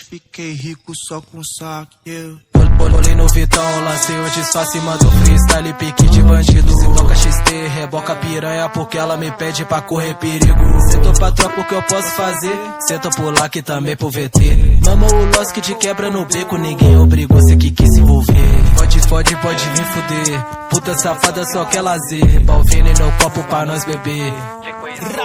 fiquei rico só com saque, yeah. Olhei no Vitão, lancei o disfarce, mando freestyle, pique de bandido. Se toca XT, reboca piranha, porque ela me pede pra correr perigo. Se tô pra tropa, o que eu posso fazer? Senta por lá que também pro VT. Mama o Loss que te quebra no beco, ninguém obrigou, cê que quis se envolver. Pode vir fuder, puta safada só quer lazer. Balvini no copo pra nós beber.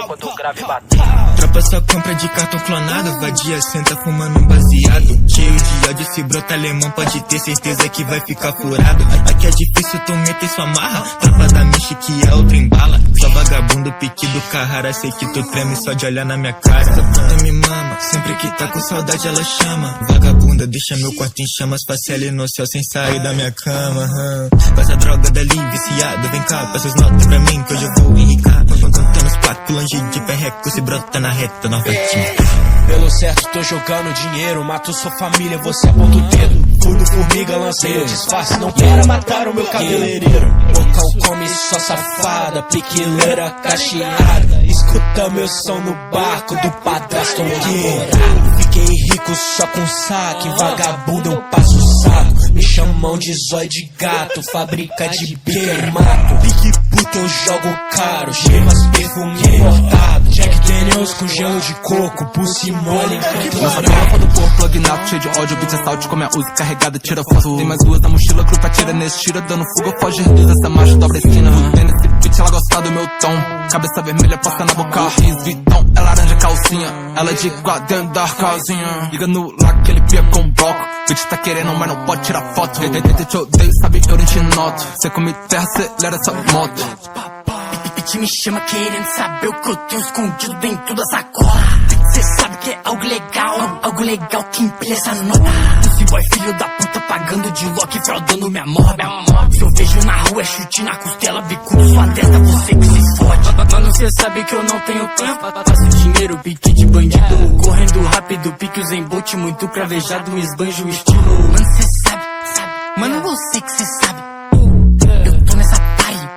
Quando o grave bater. Tropa só compra de cartão clonado. Vadia senta fumando um baseado. Cheio de ódio, se brota alemão pode ter certeza que vai ficar furado. Aqui é difícil tu meter sua marra. Tropa da Michi que é outra embala. Só vagabundo, pique do Carrara. Sei que tu treme só de olhar na minha cara. Essa puta me mama, sempre que tá com saudade ela chama. Vagabunda, deixa meu quarto em chamas. Passe ali no céu sem sair da minha cama. Passa droga dali, viciado. Vem cá, passa as notas pra mim que hoje eu vou enricar. Contando os platos, longe de perreco. Se brota na reta, nós vai te... Pelo certo tô jogando dinheiro, mato sua família, você aponta o dedo. Fui no formiga, lancei o disfarce, não quero matar o meu cabeleireiro. Bocão come só safada, piquileira cacheada. Escuta meu som no barco do padrasto namorado. Fiquei rico só com saque, vagabundo eu passo o saco. Me chamam de zóio de gato, fábrica de bica e mato. Pique puto eu jogo caro, gemas perfume importado. Jack Daniels com gelo de coco, pussy mole. Nossa tropa do povo plug nato, cheio de ódio, beat assault com minha Uzi carregada, tira foto. Tem mais duas na mochila, grupo tira nesse tira, dando fuga, foge, reduz essa macho, dobra a esquina. Fudendo esse beat, ela gosta do meu tom. Cabeça vermelha, passa na boca, riz, Vitão. É laranja calcinha, ela é de igual dentro da casinha. Liga no lá que ele pia com bloco. Bitch tá querendo, mas não pode tirar foto. Te odeio, sabe, eu nem te noto. Cê come terra, acelera essa moto. Bitch me chama querendo saber o que eu tenho escondido dentro da sacola. Cê sabe que é algo legal que empilha essa nota. Esse boy filho da puta pagando de Loki, fraudando minha morda. Se eu vejo na rua é chute na costela, bicudo sua testa, você que se fode. Mano, cê sabe que eu não tenho tempo, faço dinheiro, pique de bandido. Correndo rápido, pique os embote, muito cravejado, esbanjo o estilo. Mano, cê sabe, mano, você que cê sabe. Eu tô nessa party,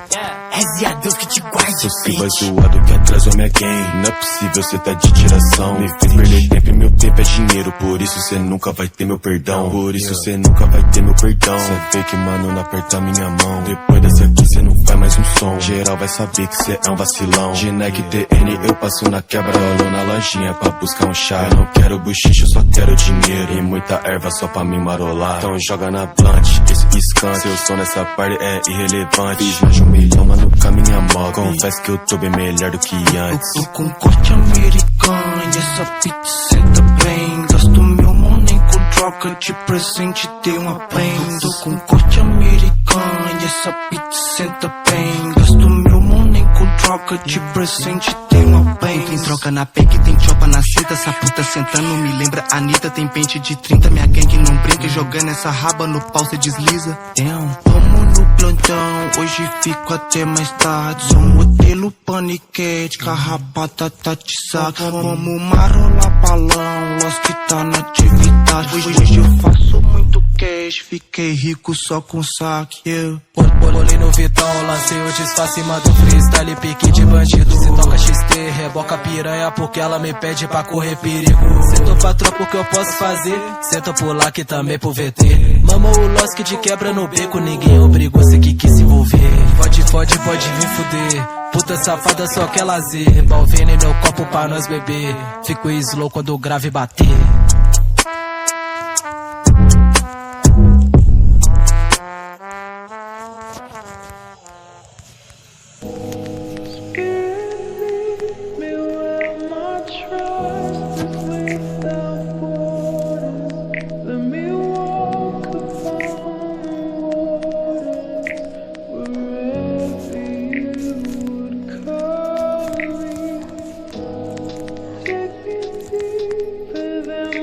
reze a Deus que te guarde. Você vai zoado que atrasou minha game. Não é possível, cê tá de tiração. Me fez perder tempo e meu tempo é dinheiro. Por isso cê nunca vai ter meu perdão. Por isso cê nunca vai ter meu perdão. Cê vê que mano não aperta minha mão. Depois dessa aqui cê não faz mais um som. Geral vai saber que cê é um vacilão. De Nike TN eu passo na quebra. Rolo na lojinha pra buscar um chá. Eu não quero buchicho, só quero dinheiro. E muita erva só pra me marolar. Então joga na blunt, esse escante. Seu som nessa parte é irrelevante. Fiz mais de 1 milhão, mano, com a minha moto. Confesso que eu tô bem melhor do que antes. Eu tô com corte americano e essa pizza senta bem. Gasto meu money com droga, de presente dei uma pen. Tô com corte americano e essa pizza senta bem. Gasto meu money com droga, de presente dei uma pen. Tem troca na PEC, tem chopa na cinta. Essa puta sentando me lembra Anitta. Tem pente de 30, minha gangue não brinca. Jogando essa raba no pau cê desliza. Vamos no plantão, hoje fico até mais tarde. Sou modelo paniquete, carrapata tá de saco. Vamos marolar balão, Loss que tá na atividade. Hoje eu faço muito cash, fiquei rico só com saque, yeah. Olhei no Vitão, lancei o disfarce, mando freestyle, pique de bandido. Se toca XT, reboca piranha, porque ela me pede pra correr perigo. Se tô pra tropa, o que eu posso fazer? Senta por lá que também pro VT. Mama o Loss que te quebra no beco, ninguém obrigou, cê que quis se envolver. Pode vir fuder, puta safada só quer lazer. Balvini no copo pra nós beber. Fico slow quando o grave bater. Them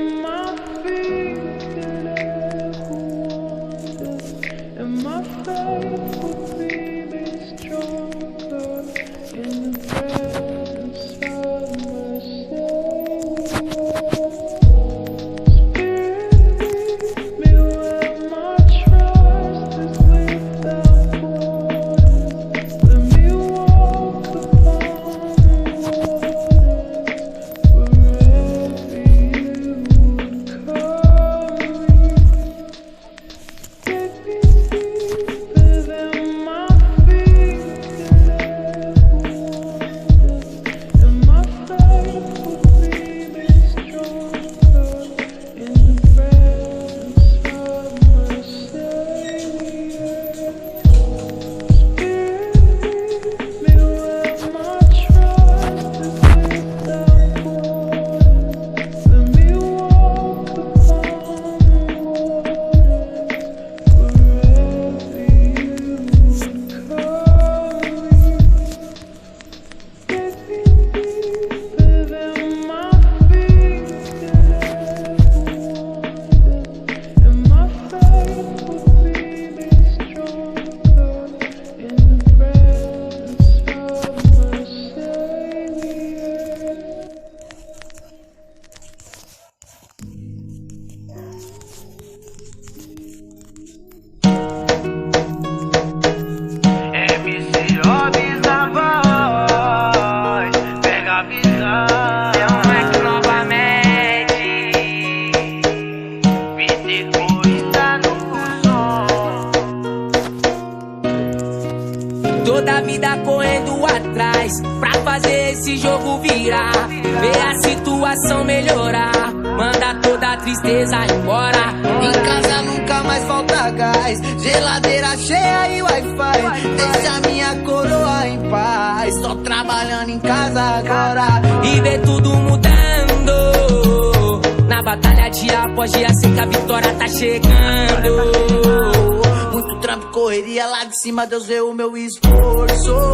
situação melhorar, manda toda a tristeza embora. Em casa nunca mais falta gás, geladeira cheia e Wi-Fi. Deixa minha coroa em paz, só trabalhando em casa agora. E ver tudo mudando, na batalha dia após dia, sei que a vitória tá chegando. Muito trampo, correria lá de cima, Deus vê o meu esforço.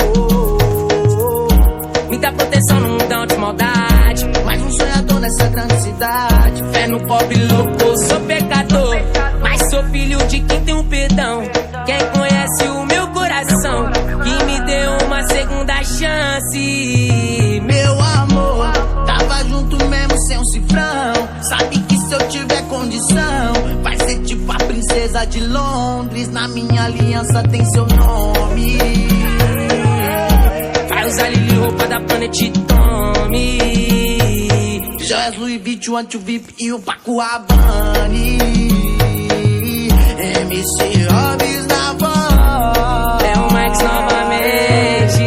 Muita proteção no mundão de maldade, mais um sonhador nessa grande cidade. Fé no pobre louco, sou pecador, mas sou filho de quem tem um perdão. Quem conhece o meu coração, que me deu uma segunda chance. Meu amor, tava junto mesmo sem um cifrão. Sabe que se eu tiver condição, vai ser tipo a princesa de Londres. Na minha aliança tem seu nome. Vai usar Lili, roupa da Planet Tommy, joias Louis V, o anti-VIP e o Paco Rabanne. MC Hobbs na voz, é o Max novamente.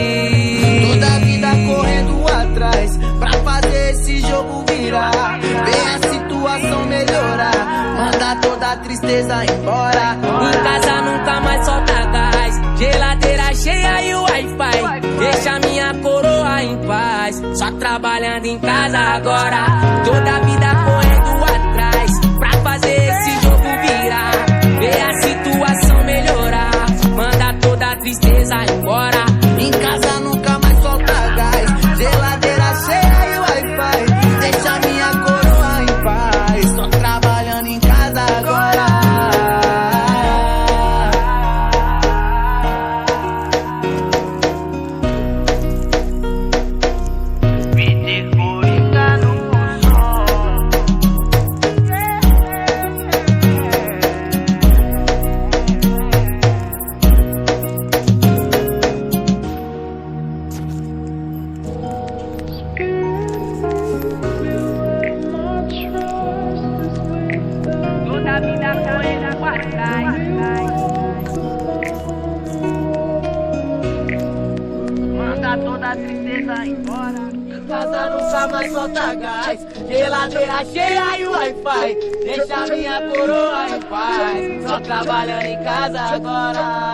Toda a vida correndo atrás pra fazer esse jogo virar, ver a situação melhorar, manda toda a tristeza embora. Em casa nunca mais solta gás, geladeira cheia e o Wi-Fi. Deixa minha coroa em paz, só trabalhando em casa agora. Toda a vida correndo atrás pra fazer esse jogo virar, ver a situação melhorar, manda toda a tristeza embora. Em casa nunca mais solta gás, geladeira cheia e Wi-Fi. Deixa minha coroa em paz, só trabalhando em casa agora. Casa nunca mais solta gás, geladeira cheia e Wi-Fi. Deixa minha coroa em paz, só trabalhando em casa agora.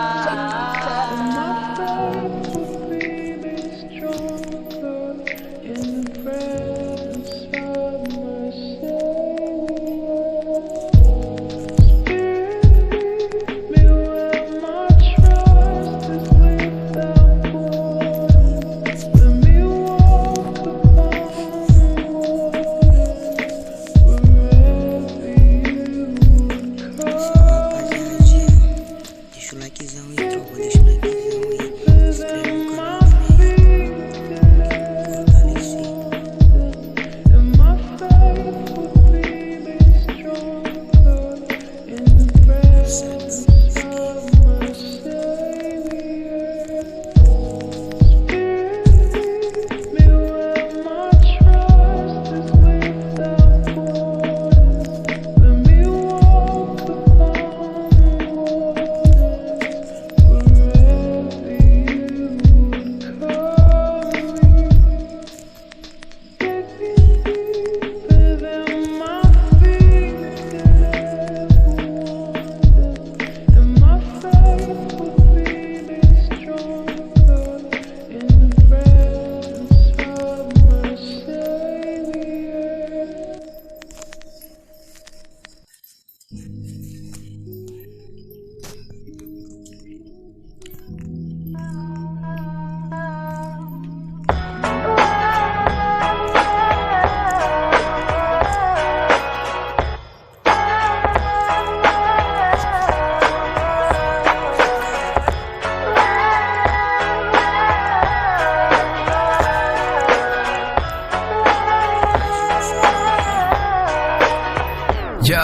Yo,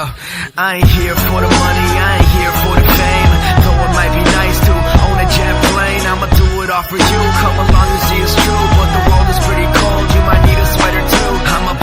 I ain't here for the money, I ain't here for the fame. Though it might be nice to own a jet plane, I'ma do it all for you. Come along and see it's true, but the world is pretty cold, you might need a sweater too. I'm a